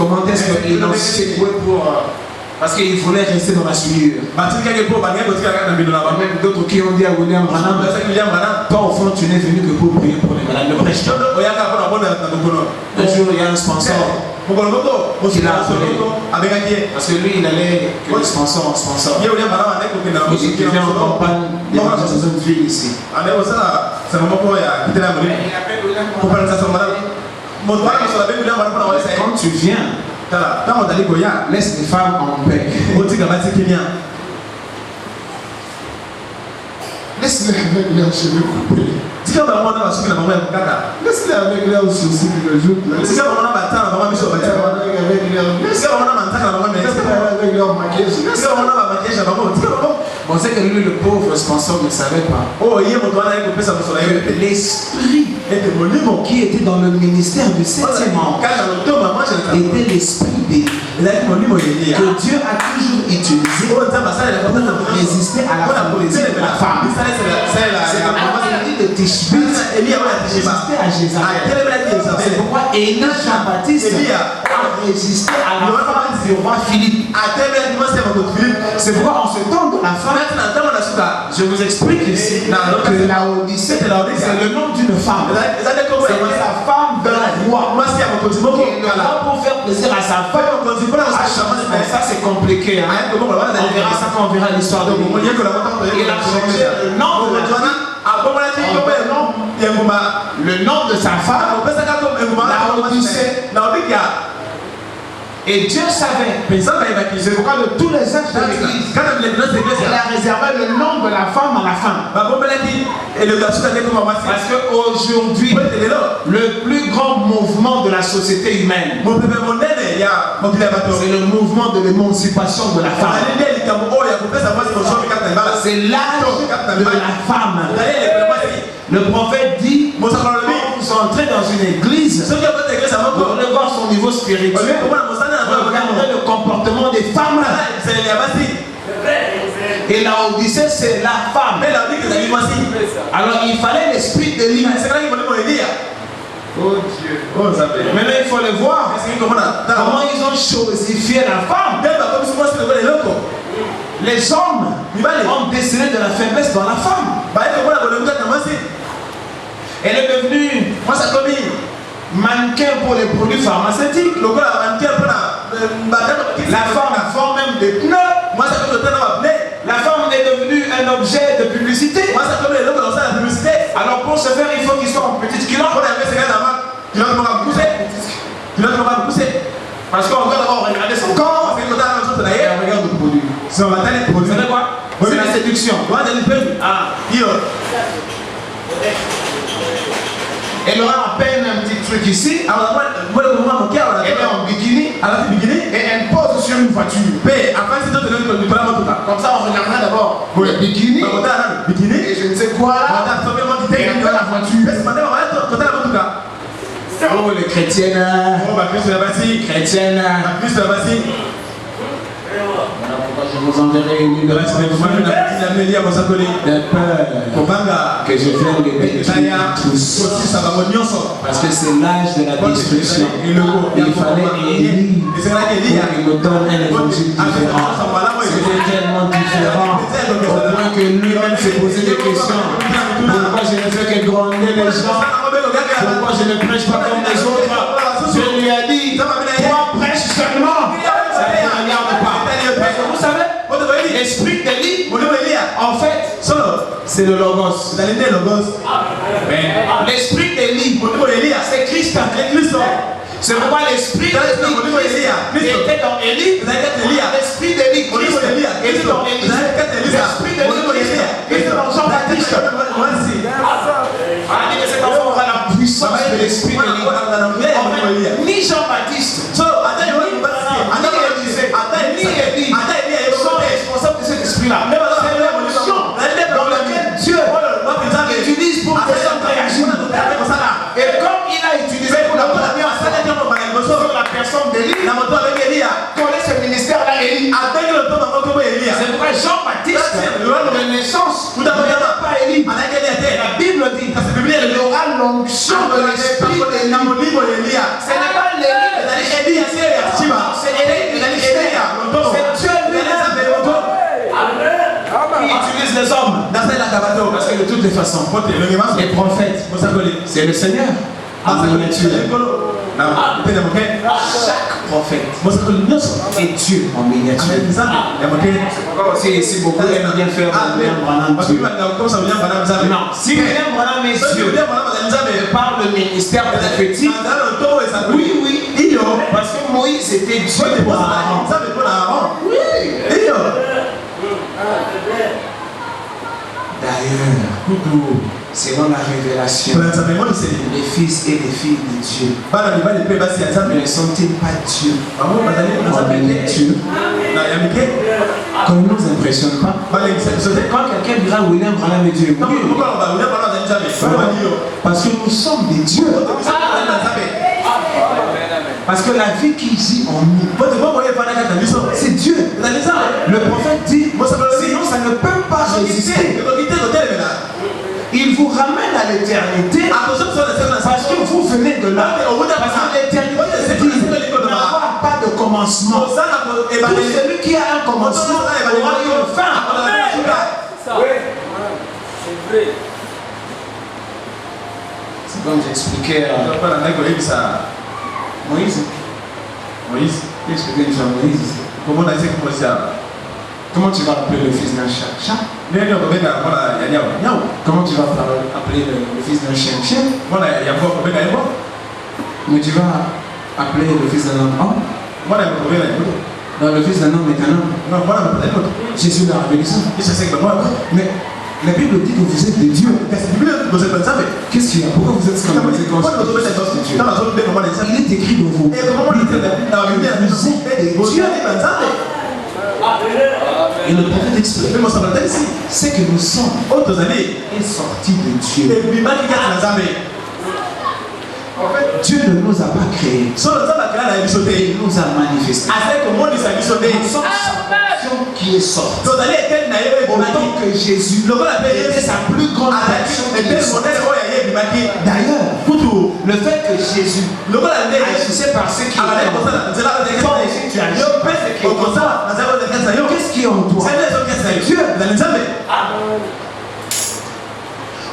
Comment est-ce qu'ils l'ont secoué pour... parce qu'il voulait rester dans la souillure. Même d'autres qui ont dit à William Branham, toi au fond tu n'es venu que pour prier pour les malades. Ne prêche pas. Un jour il y a un sponsor qui l'a appelé. Parce que lui il allait que de sponsor en sponsor. Il vient en campagne dans une ville ici. Il appelle William Branham. Quand tu viens, laisse les femmes en paix. Laisse-les avec leurs cheveux coupés. Laisse-les avec leurs soucis de jour. Laisse-les avec leur maquillage. On sait que lui, le pauvre sponsor, ne savait pas. L'esprit qui était dans le ministère du 7e ange était l'esprit que Dieu a toujours utilisé pour résister à la fantaisie de la femme. C'est comme de Tishbit résisté à Jézabel. C'est pourquoi Élie Jean-Baptiste a résisté à la femme du roi Philippe. C'est pourquoi en ce temps de la femme, je vous explique ici que la Odyssée, c'est le nom d'une femme. C'est la femme d'un roi. Qui est là pour faire plaisir à sa femme. Ça c'est compliqué. On verra ça quand on verra l'histoire de l'Église. Il a changé le nom de la femme. Le nom de sa femme, la Odyssée. Et Dieu savait. C'est pourquoi de tous les actes de l'Église, il a réservé le nom de la femme à la fin. Parce qu'aujourd'hui, le plus grand mouvement de la société humaine, c'est le mouvement de l'émancipation de la femme. C'est l'âge de la femme. Le prophète dit, quand vous entrez dans une église, vous allez voir son niveau spirituel, regardez le comportement des femmes. Et la Odyssée, c'est la femme. Alors il fallait l'esprit d'Élie. Oh Dieu. Maintenant il faut le voir. Comment ils ont chosifié la femme. Les hommes ont décelé de la faiblesse dans la femme. Elle est devenue mannequin pour les produits pharmaceutiques. La femme vend même des pneus. La femme est devenue un objet de publicité. Alors pour ce faire, il faut qu'il soit en petite culotte. Parce qu'on doit d'abord regarder son corps. On regarde le produit. C'est quoi? C'est la séduction. Elle aura à peine un petit truc ici. Elle est en bikini. Et elle pose sur une voiture. Comme ça, on regardera d'abord le bikini. Et je ne sais quoi. Et après la voiture. Oh, les chrétiennes. Chrétiennes. Je vous enverrai une de peur que je vienne les détruire tous. Parce que c'est l'âge de la destruction. Il fallait Élie pour qu'il nous donne un évangile différent. C'était tellement différent au point que lui-même se posait des questions. Pourquoi je ne fais que gronder les gens? Pourquoi je ne prêche pas comme les autres? Je lui ai dit, toi prêche seulement. Ça ne regarde pas. Parce que vous savez, l'esprit d'Élie, en fait, c'est le Logos. L'esprit d'Élie, c'est Christ. C'est pourquoi l'esprit d'Élie était dans Élie. L'esprit d'Élie, Christ était dans Élie. L'esprit d'Élie, Christ était dans Jean-Baptiste. Cet enfant aura la puissance de l'esprit d'Élie. Ni Jean-Baptiste, ni Élie sont responsables de cet esprit-là. C'est l'évolution dans laquelle Dieu utilise pour réagir. Et comme il a utilisé pour la première fois sur la personne d'Élie, connaît ce ministère-là, Élie. C'est pourquoi Jean-Baptiste ne utilise les hommes. Parce que de toutes les façons, les prophètes, c'est le Seigneur. Chaque prophète est Dieu en miniature. Si beaucoup aiment bien faire William Branham Dieu. Non, si William Branham est Dieu par le ministère prophétique, oui, parce que Moïse était Dieu pour Aaron. Oui. D'ailleurs, selon la révélation, les fils et les filles de Dieu ne sont-ils pas Dieu en miniature? Qu'on ne nous impressionne pas. Quand quelqu'un dira William Branham est Dieu, parce que nous sommes des dieux. Parce que la vie qui vit en nous, c'est Dieu. Le prophète dit, sinon ça ne peut pas résister. Il vous ramène à l'éternité parce que vous venez de là. Parce que l'éternité n'a pas de commencement. Tout celui qui a un commencement aura une fin. C'est vrai. C'est comme j'expliquais à Moïse. J'expliquais déjà à Moïse. Comment tu vas appeler le fils d'un chat? Chat. Comment tu vas appeler le fils d'un chien? Chien. Mais tu vas appeler le fils d'un homme? Homme. Non, le fils d'un homme est un homme. Jésus l'a révélé ça. Mais la Bible dit que vous êtes des dieux. Qu'est-ce qu'il y a? Pourquoi vous êtes scandalisés quand vous êtes des dieux? Il est écrit dans vos Bibles. Vous êtes des dieux. Et le prophète explique c'est que nous sommes est sortis de Dieu. En fait, Dieu ne nous a pas créés. Il nous a manifestés. Nous sommes qui est sorti. Autant que Jésus était sa plus grande action. D'ailleurs, le fait que Jésus agissait par ce qui est qu'est-ce qui est en toi? Dieu.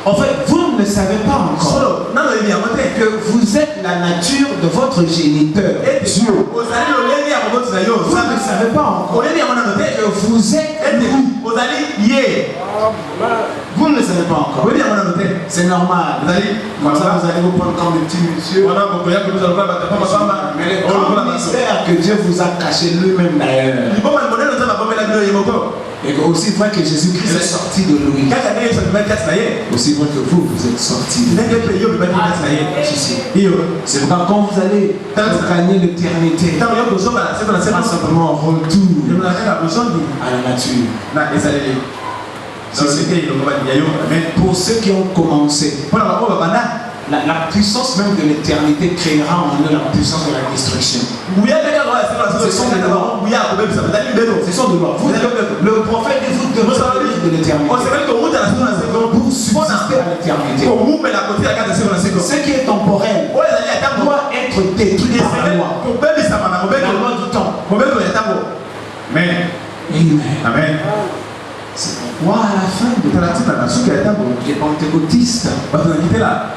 En fait, vous ne savez pas encore que vous êtes la nature de votre géniteur, Dieu. Vous ne savez pas encore que vous êtes lui. Vous ne le savez pas encore. C'est normal. Comme ça, vous allez vous prendre comme des petits messieurs. Mais le grand mystère que Dieu vous a caché lui-même d'ailleurs. Et aussi vrai que Jésus-Christ est sorti de lui. Aussi vrai que vous êtes sortis de lui. C'est pourquoi quand vous allez gagner l'éternité, c'est simplement un retour à la nature. Pour ceux qui ont commencé, la puissance même de l'éternité créera en eux la puissance de la destruction. Ce sont des lois. Ce sont des lois. Le prophète dit vous devez sortir de l'éternité pour subsister à l'éternité. Ce qui est temporel doit être détruit par la loi. La loi du temps. Amen. C'est pourquoi à la fin de les pentecôtistes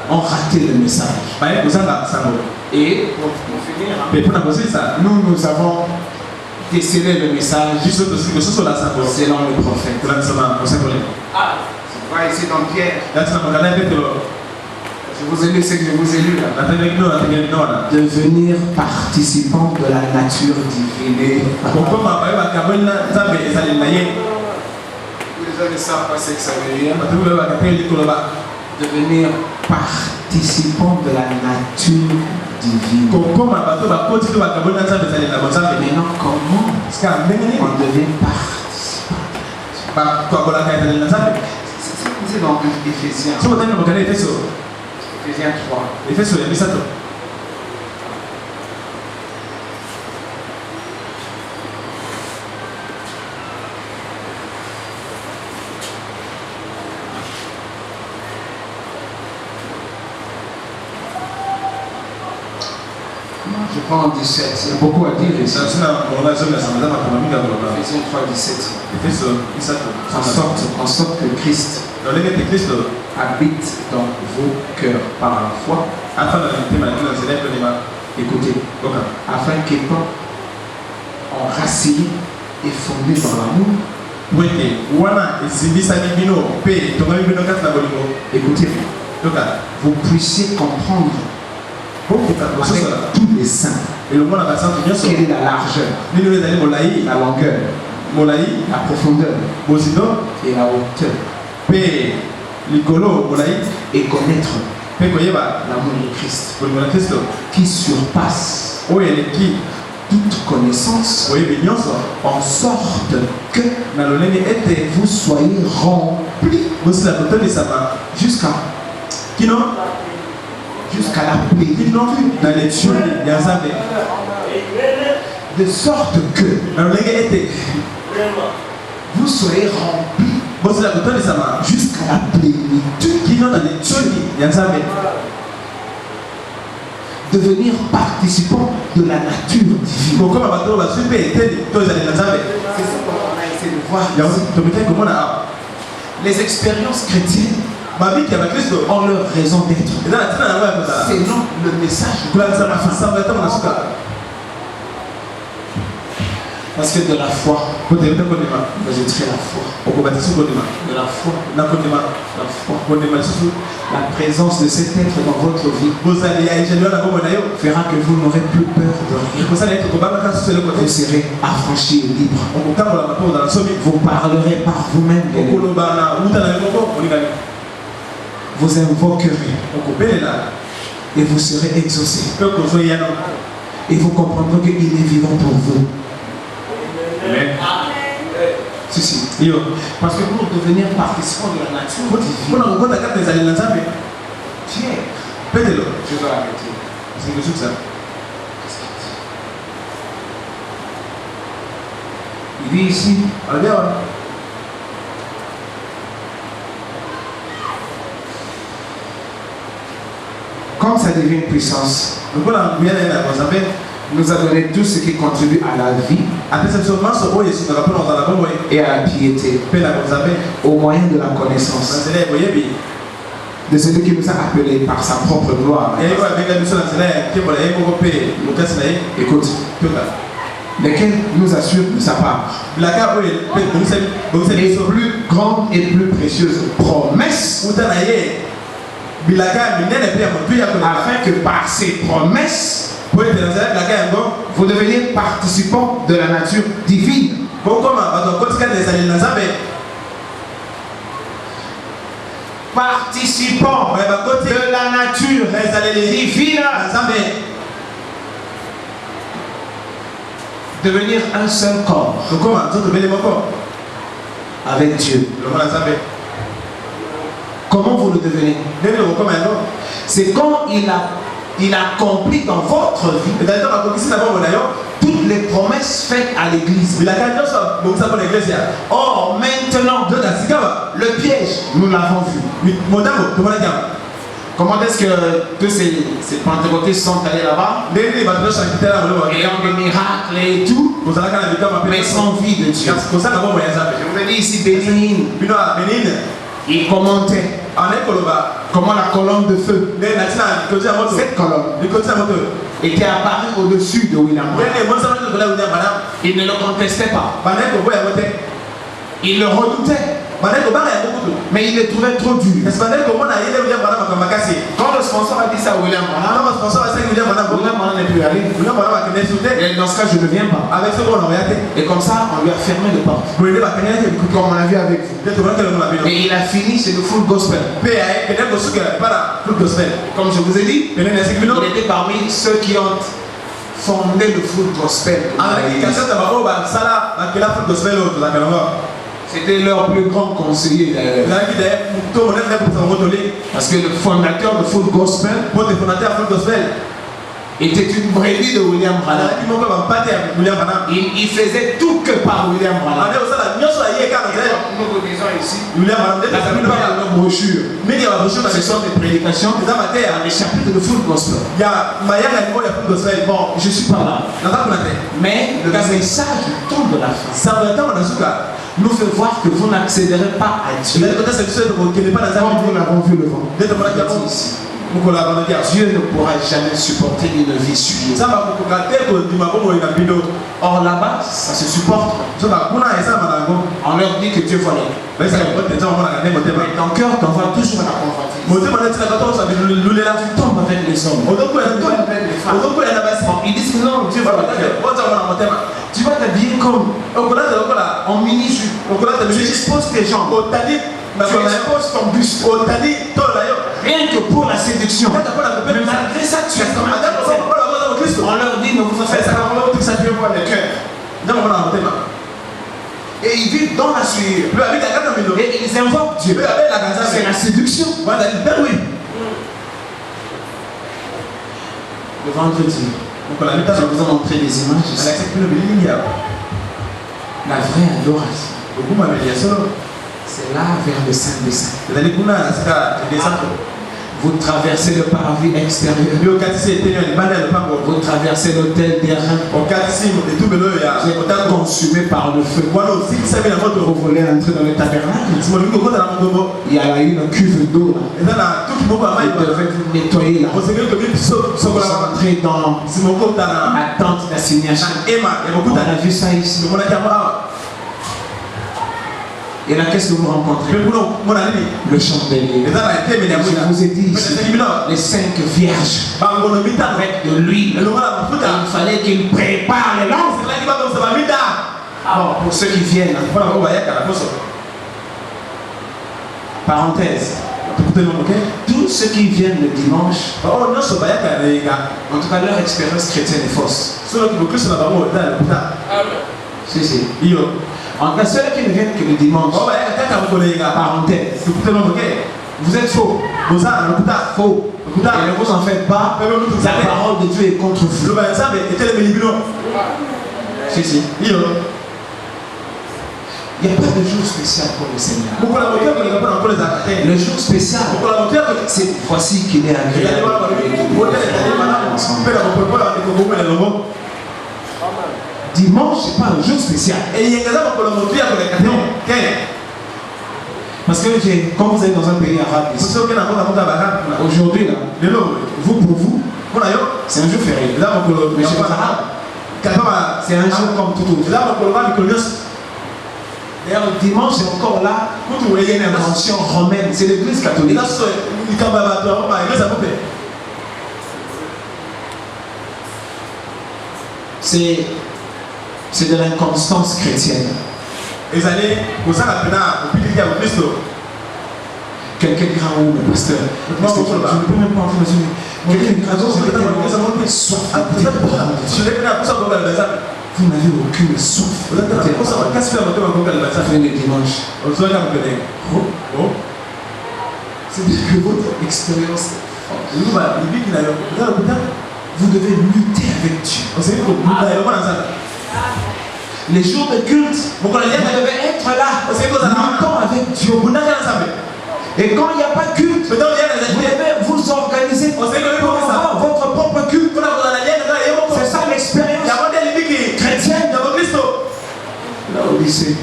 ont raté le message. Et pour finir, nous avons décelé le message selon le prophète. Je vois ici dans Pierre. Je vous ai lu ce que je vous ai lu là. Devenir participant de la nature divine. Les gens ne savent pas ce que ça veut dire. Devenir participant de la nature divine. Maintenant, comment on devient participant? C'est dans Éphésiens. Éphésiens 3. Je prends 17. Il y a beaucoup à dire ici. Ephésiens 3:17. En sorte que Christ habite dans vos cœurs par la foi. Écoutez, afin qu'étant enraciné et fondé dans l'amour, écoutez, vous puissiez comprendre avec tous les saints quelle est la largeur, la longueur, la profondeur et la hauteur, et connaître l'amour de Christ qui surpasse toute connaissance, en sorte que vous soyez remplis jusqu'à la plénitude, de sorte que vous soyez remplis jusqu'à la plénitude, devenir participant de la nature divine. C'est ce qu'on a essayé de voir. Les expériences chrétiennes ont leur raison d'être. C'est non le message. Parce que de la foi, vous êtes la foi. De la foi. La présence de cet être dans votre vie fera que vous n'aurez plus peur de rien. Vous serez affranchis et libres. Vous parlerez par vous-même. Vous invoquerez et vous serez exaucés. Et vous comprendrez qu'il est vivant pour vous. Amen. Si. Parce que pour devenir participant de la nature divine, Pierre, je vais arrêter. C'est ça. Il dit ici, comme ça devient une puissance, nous a donné tout ce qui contribue à la vie et à la piété au moyen de la connaissance de celui qui nous a appelés par sa propre gloire. Écoute, lesquels nous assurent de sa part les plus grandes et plus précieuses promesses, afin que par ces promesses vous deveniez participant de la nature divine. Participant de la nature divine. Devenir un seul corps avec Dieu. Comment vous le devenez? C'est quand il accomplit dans votre vie toutes les promesses faites à l'église. Or, maintenant, le piège, nous l'avons vu. Comment est-ce que tous ces pentecôtistes sont allés là-bas, ayant des miracles et tout, mais sans vie de Dieu? Je vous ai dit ici, Bénin, il commentait comment la colonne de feu, cette colonne, était apparue au-dessus de William Branham. Il ne le contestait pas. Il le redoutait. Mais il le trouvait trop dur. Quand le sponsor a dit ça à William Branham n'est plus allé. Et dans ce cas, je ne viens pas. Et comme ça, on lui a fermé les portes. Comme on a vu avec vous. Et il a fini chez le Full Gospel. Comme je vous ai dit, il était parmi ceux qui ont fondé le Full Gospel. C'était leur plus grand conseiller d'ailleurs. Parce que le fondateur de Full Gospel était une brebis de William Branham. Il faisait tout que par William Branham. Nous disons ici, la plupart de nos brochures, ce sont des prédications dans les chapitres de Full Gospel. Bon, je ne suis pas là. Mais le message du temps de la fin nous fait voir que vous n'accéderez pas à Dieu comme nous l'avons vu le vent. Dieu ne pourra jamais supporter une vie souillée. Or là-bas, ça se supporte. On leur dit que Dieu voit les cœurs. Mais ton cœur t'envoie toujours à la convoitise. Tu tombes avec les hommes. Tu tombes avec les femmes. Ils disent que non, Dieu voit le cœur. Tu vas t'habiller comme en mini-jupe. Tu exposes tes jambes. Tu exposes ton buste. Rien que pour la séduction. Mais malgré ça, tu es comme un chrétien. On leur dit, ne vous en faites pas, tout ça Dieu voit le cœur. Et ils vivent dans la sueur. Et ils invoquent Dieu. C'est la séduction. Le vendredi, je vous ai montré des images ici. La vraie adoration, c'est là vers le Saint des Saints. Vous traversez le parvis extérieur. Vous traversez l'autel d'airain. Vous êtes consumé par le feu. Vous voulez entrer dans le tabernacle. Il y a là une cuve d'eau. Vous devez vous nettoyer là. Vous entrez dans la tente d'assignation. On a vu ça ici. Et là, qu'est-ce que vous rencontrez? Le chandelier. Je vous ai dit ici, les 5 vierges avec de l'huile. Il fallait qu'ils préparent les langues. Alors, pour ceux qui viennent, parenthèse, tous ceux qui viennent le dimanche, en tout cas, leur expérience chrétienne est fausse. Si. En cas, ceux qui ne viennent que le dimanche, parenthèse, vous êtes faux. Faux. Et ne vous en faites pas. La parole de Dieu est contre vous. Si. Il n'y a pas de jour spécial pour le Seigneur. Le jour spécial, c'est voici qu'il est agréable. Dimanche, ce n'est pas un jour spécial. Non. Parce que quand vous êtes dans un pays arabe, aujourd'hui, là, vous pour vous, c'est un jour férié. Mais chez les arabes, c'est un jour comme tout autre. D'ailleurs, le dimanche, c'est encore là, il y a une invention romaine, c'est l'église catholique. C'est de l'inconstance chrétienne. Quelqu'un dira, oh, mais pasteur, je ne peux même pas entrer dans une. Quelqu'un dira, vous n'avez aucune soif. Venez le dimanche. C'est-à-dire que votre expérience est forte. Vous devez lutter avec Dieu. Les jours de culte, vous devez être là, luttant avec Dieu. Et quand il n'y a pas de culte, vous devez vous organiser pour avoir votre propre culte. C'est ça l'expérience chrétienne. Là au lycée.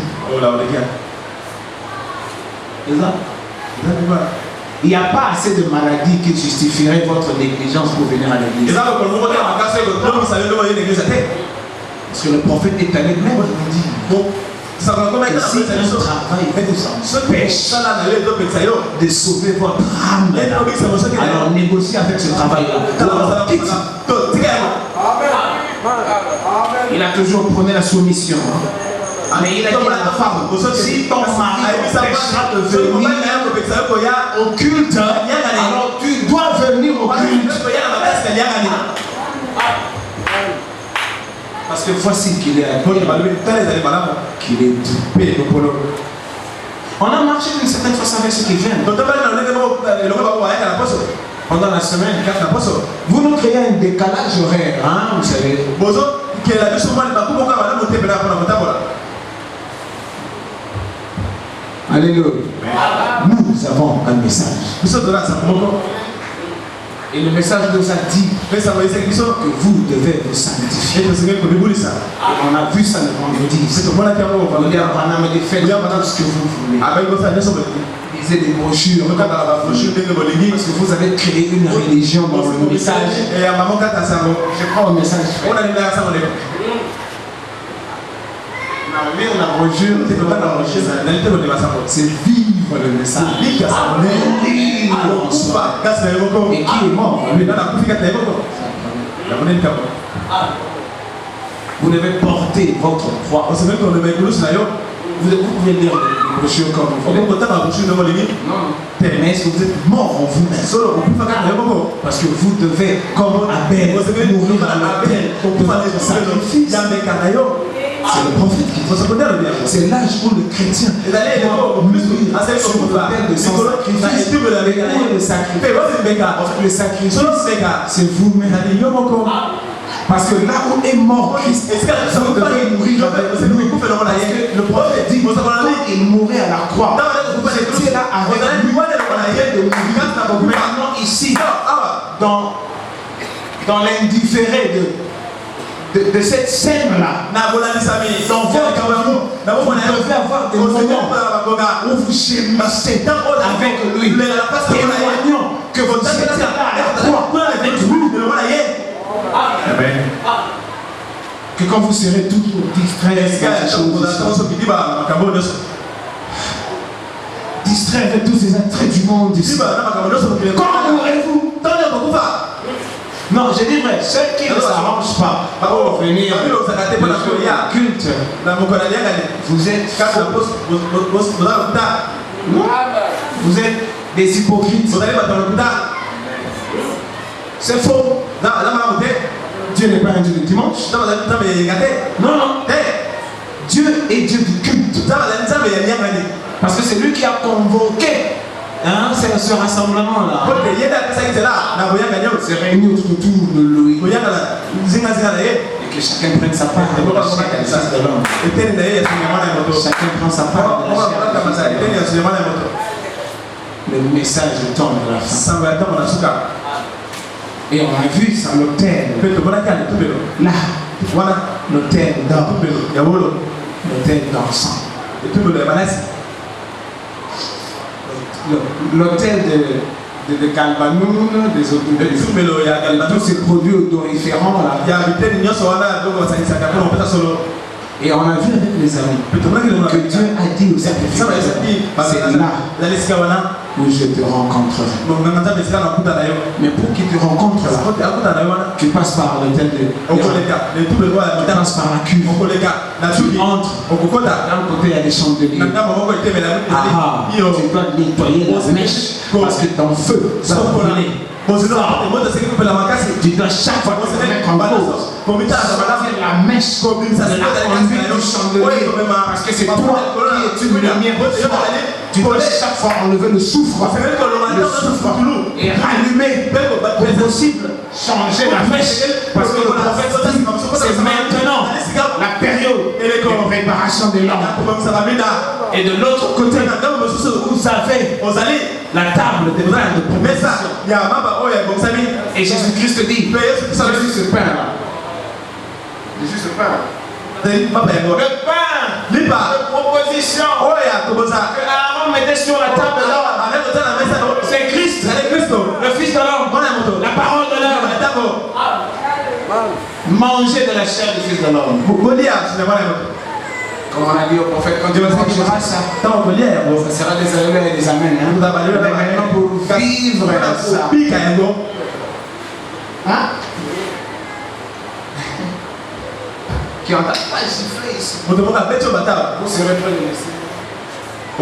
Il n'y a pas assez de maladies qui justifieraient votre négligence pour venir à l'église. Parce que le prophète est allé même dire que si un travail vous empêche de sauver votre âme, alors négociez avec ce travail-là. Il a toujours prôné la soumission. Mais il a dit à la femme, si ton mari t'empêchera de venir au culte, alors tu dois venir au culte. Parce que voici qu'il est qu'il est doux. On a marché d'une certaine façon avec ceux qui viennent. pendant la semaine. Vous nous créez un décalage horaire, hein, vous savez. Alléluia. Nous avons un message. Et le message nous a dit que vous devez vous sanctifier. Et on a vu ça le vendredi. On dit à Branham de faire tout ce que vous voulez. Lisez des brochures. Parce que vous avez créé une religion dans le message. Je crois au message. Lire la brochure, c'est vivre le message. Et qui est mort. Vous devez porter votre foi. Vous pouvez lire les brochures comme vous voulez. Mais est-ce que vous êtes mort en vous-même? Parce que vous devez, comme Abel, mourir à l'appel pour votre sacrifice. C'est le prophète qui dit. C'est l'âge où le chrétien doit mourir sur l'autel de son sacrifice. Le sacrifice, c'est vous-même. Parce que là où est mort Christ, vous devez mourir avec lui. Parce que le prophète dit, quand il mourait à la croix, vous étiez là avec lui. Maintenant ici, dans l'indifféré de cette scène-là, dans votre vie, vous devez avoir des moments où vous gémissez avec lui, témoignant que vous étiez là à la croix avec lui. Amen. Que quand vous serez toujours distrait avec tous ces attraits du monde ici, comment mourrez-vous? Non, je dis vrai, ceux qui ne s'arrangent pas pour venir culte, vous êtes vous êtes des hypocrites. C'est faux. Dieu n'est pas un Dieu de dimanche. Non, non. Dieu est Dieu du culte. Parce que c'est lui qui a convoqué ce rassemblement-là. C'est réuni autour de lui. Et que chacun prenne sa part de la chair de l'homme. Chacun prend sa part de la chair de l'homme. Le message tombe de la fin. Et on a vu ça, l'autel. Là, voilà l'autel d'or. L'autel d'encens. L'autel de Galbanoun, des autobus, tous ces produits odoriférants là. Et on a vu avec les amis que Dieu a dit aux sacrificateurs, c'est là où je te rencontrerai. Mais pour qu'il te rencontre là, tu passes par l'autel tu passes par la cuve, tu entres, d'un côté il y a des chandeliers. Tu dois nettoyer la mèche parce que ton feu va brûler. Tu dois chaque fois te mettre en cause. La mèche de la conduite du chandelier. Parce que c'est toi qui es une lumière. Tu dois chaque fois enlever le soufre. Et rallumer. Pour possible changer la mèche. Parce que le prophète dit c'est maintenant la période de préparation des lampes. Et de l'autre côté, vous avez la table des pains de proposition. Et Jésus-Christ dit, Jésus ce pain là. Jésus ce pain. Le pain de proposition que Aaron mettait sur la table de l'homme. C'est Christ, le Fils de l'homme, la parole de l'homme. Manger de la chair du Fils de l'homme. Comme on a dit au prophète, quand Dieu mangera ça, ça sera des alléluia et des amens. Mais maintenant pour vivre ça. Hein? Qui ont pas giflé ici. Vous serez prêts de laisser. Ou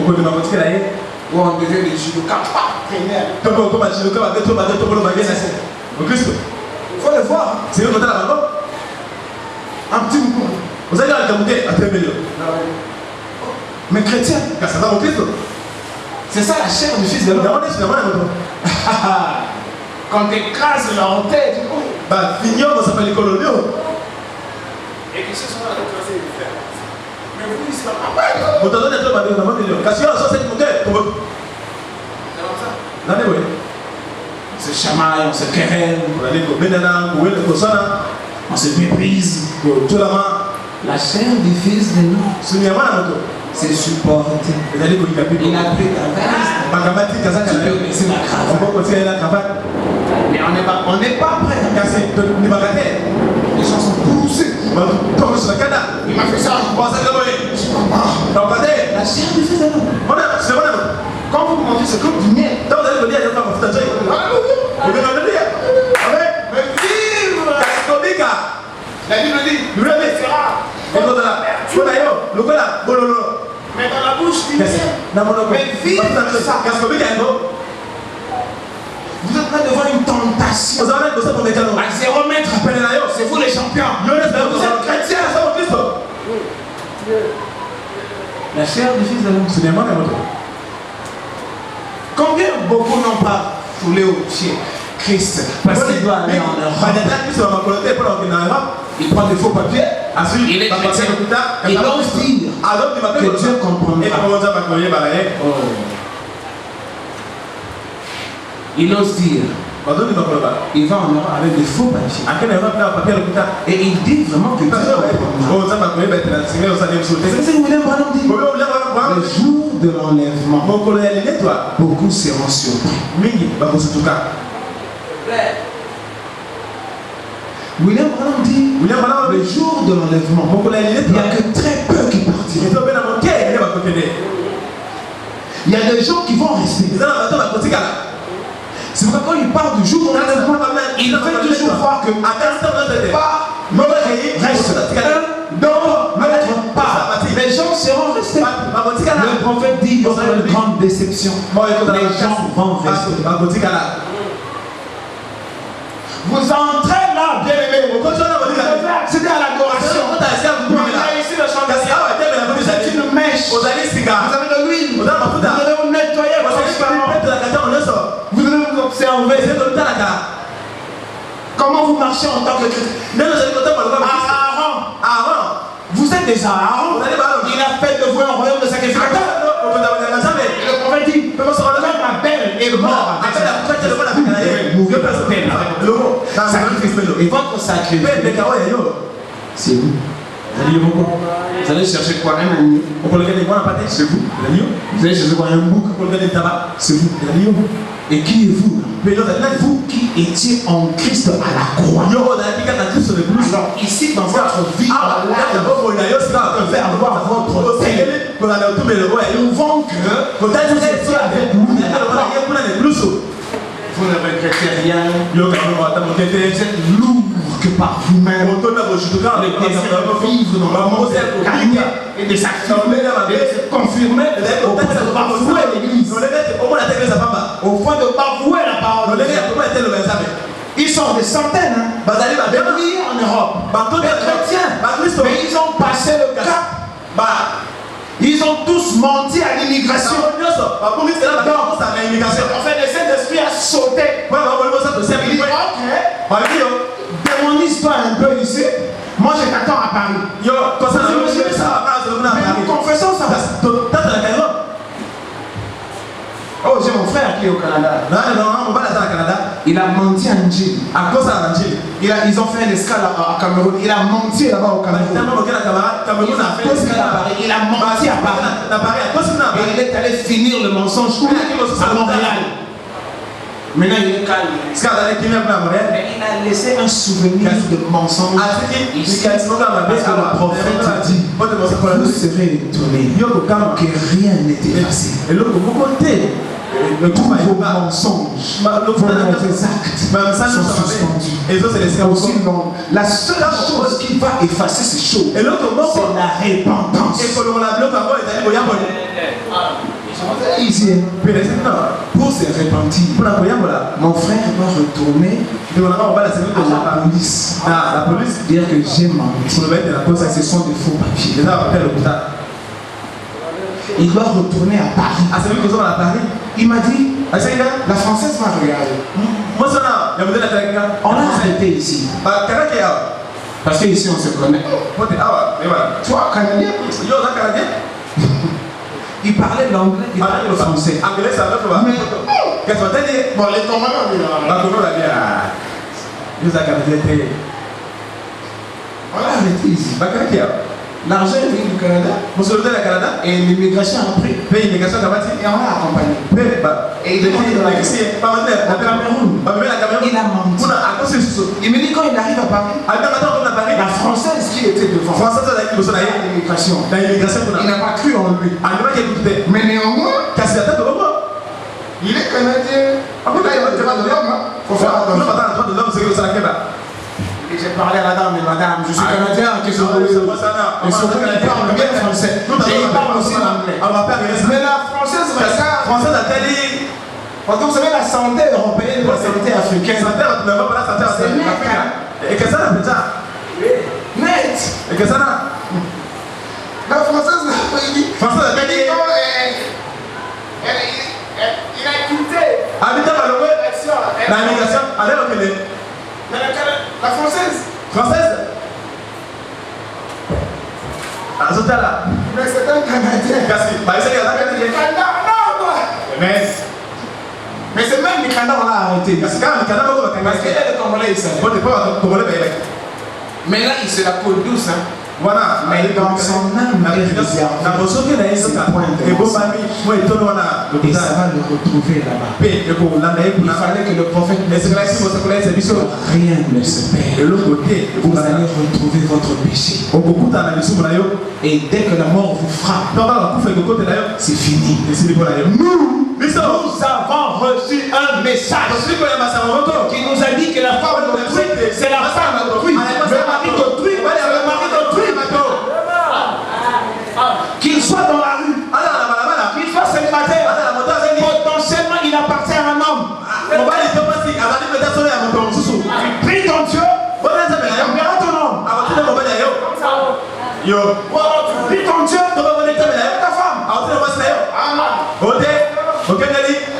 on devient des judokas. Il faut le voir. Un petit mouvement. Vous allez à mais chrétien, c'est ça la chair du Fils de l'homme. Quand tu écrases leur tête, bah finir ça s'appelle colonio. Et qui se sont écrasés les frères. Mais vous ici là. Vous t'entendez tout le monde. Parce que ça c'est mon cœur. On se chamaille, on se querelle, on se méprise. La chair du Fils de l'homme se supporte. Il a pris la veste. Tu peux baisser la cravate. Mais on n'est pas prêt. Les gens sont poussés. Il m'a fait ça. La chair du Fils de l'homme. Quand vous mangez ce que vous venez, la Bible dit, nous le fera. Mais dans la bouche, il mais vive ça. Vous êtes là devant une tentation. À 0 mètres, c'est vous les champions. Vous êtes chrétiens. La chair du Fils de l'homme. Combien beaucoup n'ont pas foulé au pied Christ parce qu'il doit aller en Europe. Il prend des faux papiers. Il est chrétien. Il ose dire que Dieu comprendra. Il ose dire. Il va en Europe avec des faux papiers. Et il dit vraiment que Dieu comprendra. C'est ce que William Branham dit. Le jour de l'enlèvement, beaucoup seront surpris. William Branham dit, le jour de l'enlèvement, il n'y a que très peu qui partiront. Il y a des gens qui vont rester. C'est pourquoi quand il parle du jour de l'enlèvement, il fait toujours voir que pas reste dans notre part. Les gens seront restés. Le prophète dit qu'il y aura une grande déception. Les gens vont rester. Vous entrez là, bien aimé. Vous devez accéder à l'adoration. Vous avez ici le chandelier. Vous êtes une mèche. Vous avez de l'huile. Vous devez vous nettoyer constamment. Vous devez vous observer. Comment vous marchez en tant que chrétien. Aaron. Vous êtes déjà Aaron. Il a fait de vous un royaume de sacrificateurs. Et le prophète dit, comme Abel est mort, et votre sacrifice, c'est vous. Vous allez chercher quoi? Un agneau. C'est vous. Vous allez chercher quoi? Un bouc. C'est vous. Et qui êtes-vous? Vous qui étiez en Christ à la croix. Alors ici dans votre vie, vous devez avoir votre thème. Prouvant que vous étiez avec nous. Vous ne regrettez rien. Vous êtes lourd que par vous-même. Les désirs de vivre dans le monde gagner et de s'affirmer et de se confirmer au point de bafouer l'église. Au point de bafouer la parole de Dieu. Ils sont des centaines de milliers en Europe. Des chrétiens. Mais ils ont passé le cap. Ils ont tous menti à l'immigration. Donc, on fait le Saint-Esprit a sauté. Il dit, ok, démonise-toi un peu ici. Moi, je t'attends à Paris. Vous imaginez ça? Mais nous confessons ça. Oh, j'ai mon frère qui est au Canada. Il a menti à Ndjili. Ils ont fait une escale à Cameroun. Il a menti là-bas au Cameroun. Il a fait une escale à Paris. Il a menti à Paris. Et il est allé finir le mensonge à Montréal. Maintenant il est calme. Mais il a laissé un souvenir de mensonge ici. Parce que le prophète dit, vous serez étonnés que rien n'est effacé. Tous vos mensonges, vos actes sont suspendus. Aussi, non. La seule chose qui va effacer ces choses, c'est la repentance. Pour se repentir, mon frère va retourner à la police, dire que j'ai menti. Ce sont des faux papiers. Il doit retourner à Paris. Il m'a dit, La française va regarder. On a arrêté ici. Parce qu'ici on se connaît. Toi, Canadien. Il parlait l'anglais, il parlait le français. Mais, bon, les Congolais, on a arrêté ici. L'argent vient du Canada. Et l'immigration a pris. Et on l'a accompagné. Et il est au Cameroun. Il a menti. Il me dit quand il arrive à Paris, la française qui était devant l'immigration, il n'a pas cru en lui. Mais néanmoins, il est Canadien. Il a le droit de l'homme. Il faut faire attention. J'ai parlé à la dame, mais madame, je suis Canadien, qu'est-ce que vous voulez? Et surtout, il parle bien français. Et il parle aussi l'anglais. Mais la française regarde. Parce que vous savez, la santé européenne, la santé africaine, c'est net. La française, il dit, il a écouté. La française. Mais c'est un Canadien. Mais c'est même les Canadiens on l'a arrêté. Parce qu'il est le Congolais, il savait. Mais là, il se la coule douce. Mais dans son âme, il et ça va le retrouver là-bas. Il fallait que le prophète ne se passe rien ne se perd. Vous allez retrouver votre péché. Et dès que la mort vous frappe, c'est fini. Nous avons reçu un message qui nous a dit que la femme d'autrui, c'est la femme d'autrui. Le mari d'autrui, c'est le mari d'autrui. Qu'il soit dans la rue, qu'il soit célibataire, potentiellement il appartient à un homme. Prie ton Dieu, il enverra ton homme. Prie ton Dieu, ta femme.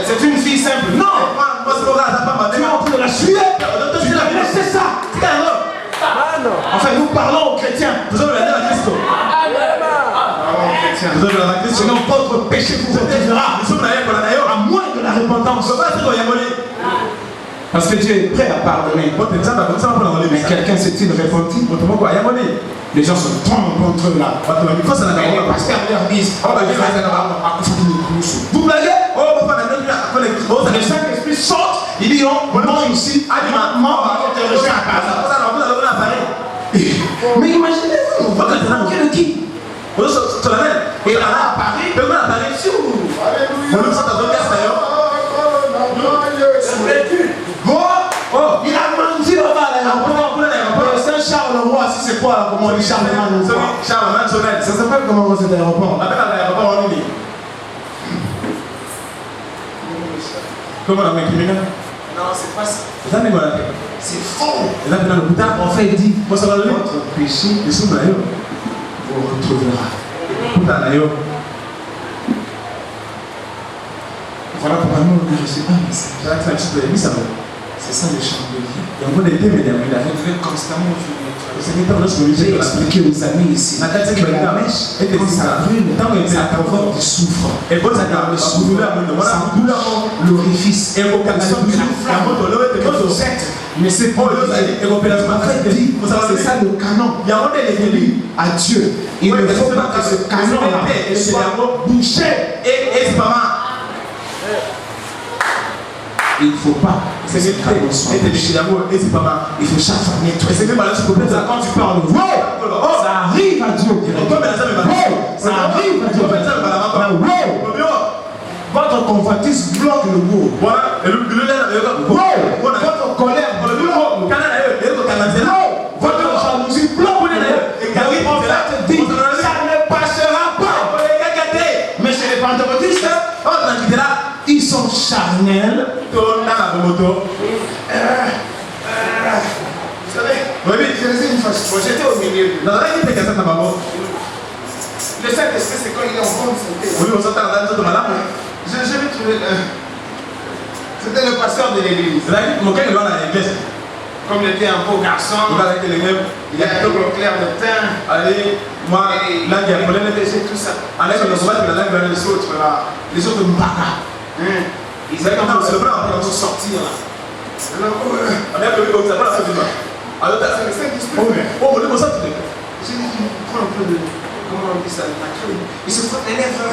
C'est une fille simple. Non, tu es en train de la suivre. Tu l'as laissé ça. Enfin, nous parlons aux chrétiens. Sinon votre péché vous retirera à moins de la repentance. Parce que Dieu est prêt à pardonner. Mais quelqu'un s'est-il repenti? Les gens se trompent contre eux là. Mais les pasteurs leur disent vous blaguez? Le Saint-Esprit saute, il dit non ici, mais imaginez-vous, vous manquez de qui? Et là, à Paris, si vous il a menti là-bas à l'aéroport. Saint-Charles le roi, si c'est quoi, comment on dit Charlemagne? Ça s'appelle comment cet aéroport? Comment on a mis criminel? Non, c'est pas ça. C'est faux. Et là, le prophète dit votre péché vous retrouvera. Voilà pourquoi nous on a reçu un message. C'est ça le chandelier. Vous devez constamment fumer. J'ai expliqué aux amis ici que la mèche, quand ça brûle, ça provoque du soufre. Le soufre, ça bouche l'orifice. Et vous êtes, mais c'est pas c'est ça le canon. À Dieu. Il ne faut pas que ce canon-là soit bouché. Il ne faut pas que ce canon soit bouché. Il faut chaque fois nettoyer. Quand tu parles, ça arrive à Dieu. Ça arrive à Dieu. Votre convoitise bloque le mot. Votre colère bloque. Votre jalousie bloque. Le prophète dit, ça ne passera pas. Mais chez les pentecôtistes, ils sont charnels. Vous savez, je faisais une fois, j'étais au milieu. Le Saint-Esprit, c'est quand il est en bonne santé. Je vais trouver C'était le pasteur de l'église. Comme il était un beau garçon, il a un peu clair de teint. Allez, moi, langue japonaise, tout ça. Les autres, les autres m'baka. Ils avaient comme ça pour sortir là. On a vu comme ça, pas la fin du mal. Alors, c'est le Saint-Esprit. Oh, on est comme ça, tu dis. J'ai dit, prends un peu de. Comment on dit ça, de maquille. Il se frotte les lèvres.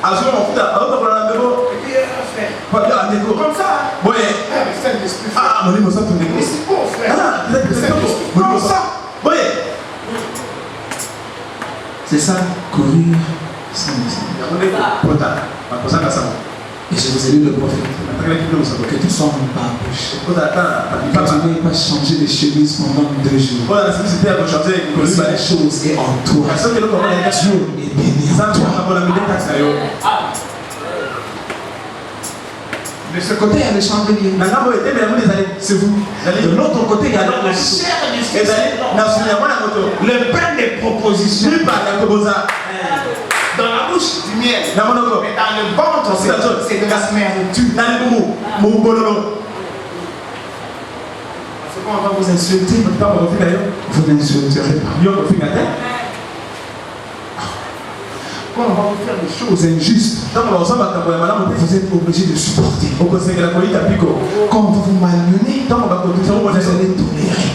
Ah, je m'en fous, alors, on a un mémo. Et puis, frère. Comme ça. Oui. Le Saint-Esprit. Ah, on est comme ça, tu dis. Mais c'est beau, frère. Ah, comme ça. Oui. C'est ça, courir sans dessein. Et je vous ai lu le prophète. Que tu sois en bouche. Que tu n'aies pas changé de chemise pendant 2 jours. Que cette chose est en toi. Dieu est béni en toi. De ce côté, il y a les chandeliers. C'est vous. De l'autre côté, il y a la chair du Fils. Le pain des propositions. Dans la bouche du miel. Mais dans le ventre, c'est de la smertude. C'est qu'on va vous insulter. Vous n'insulterez pas. Quand on va vous faire des choses injustes, vous êtes obligé de supporter. quand on va vous malmener, Vous allez tolérer.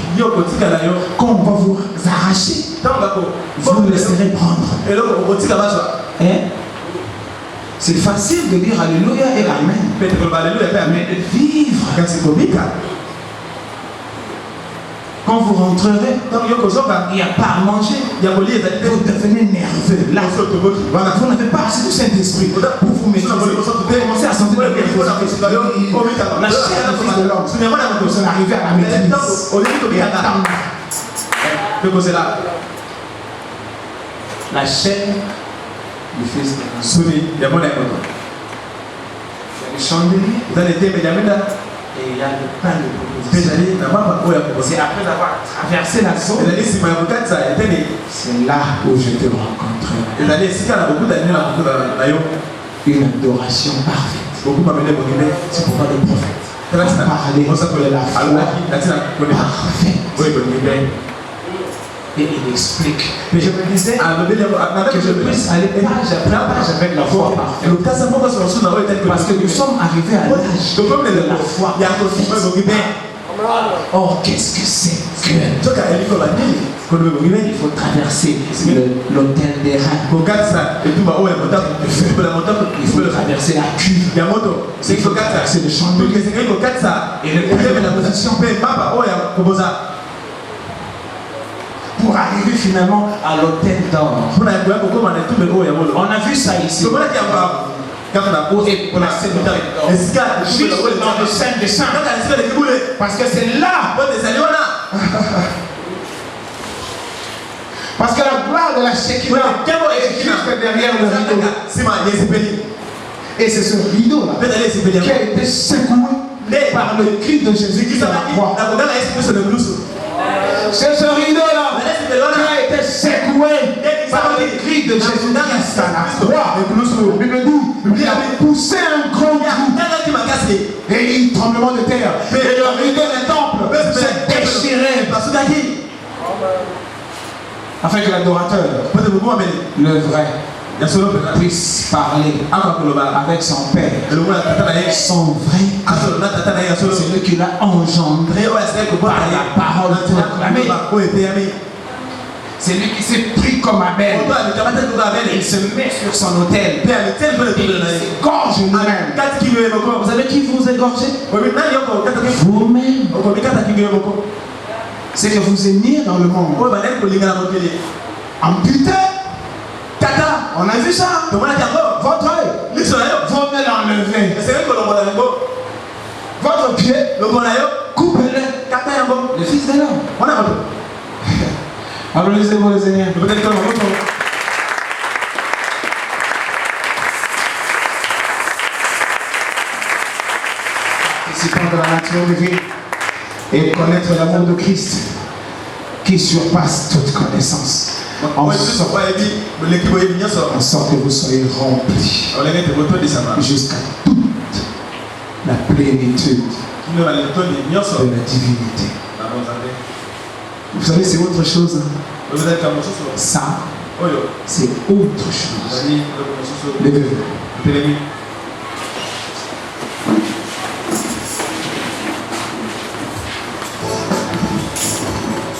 quand on va vous arracher, Vous laisserez prendre. Hein? C'est facile de dire Alléluia et Amen. Mais de vivre. Quand vous rentrerez, il n'y a pas à manger. Vous devenez nerveux. Là, vous n'avez pas assez de Saint-Esprit pour vous maîtriser. Vous commencez à sentir la nervosité. La chair du Fils de l'homme. Vous en arrivez à la maîtrise. Et attendre. La chair du Fils de l'homme. Il y a les chandeliers. Et il y a le pain de proposition. C'est après avoir traversé la zone. C'est là où je te rencontrerai. Une adoration parfaite. C'est pourquoi le prophète parlait de la foi parfaite. Et il explique. Mais je me disais que je puisse aller page après page avec la foi parfaite. Parce que nous sommes arrivés à l'âge de la foi parfaite. Or, qu'est-ce que c'est que il faut traverser l'autel des reins. Il faut traverser la cuve. Il faut traverser le chandelier. Et le pain de la position. Pour arriver finalement à l'autel d'or. On a vu ça ici. Où est placé l'autel d'or? Juste dans le Saint des Saints. Parce que c'est là. Parce que la gloire de la Shekinah est juste derrière le rideau. Et c'est ce rideau-là qui a été secoué par le cri de Jésus qui est à la croix. C'est ce rideau-là qui a été secoué par le cri de Jésus-Christ à la croix. Il a poussé un grand cri et un tremblement de terre. Et le rideau du temple s'est déchiré. Afin que l'adorateur, le vrai, puisse parler avec son Père, son vrai Père. C'est lui qui l'a engendré par la parole proclamée. C'est lui qui s'est pris comme Abel. Il se met sur son autel. Il s'égorge lui-même. Vous savez qui vous égorgez? Vous-même. C'est que vous aimiez dans le monde. Amputé. On a vu ça. Votre œil. Vos mains l'enlever. Votre pied. Coupez-le. Le Fils de l'homme. Applaudissez-vous le Seigneur. Participant de la nature divine et connaître l'amour de Christ qui surpasse toute connaissance. En sorte que vous soyez remplis jusqu'à toute la plénitude de la divinité. Vous savez, c'est autre chose. Ça, c'est autre chose. Levez-vous.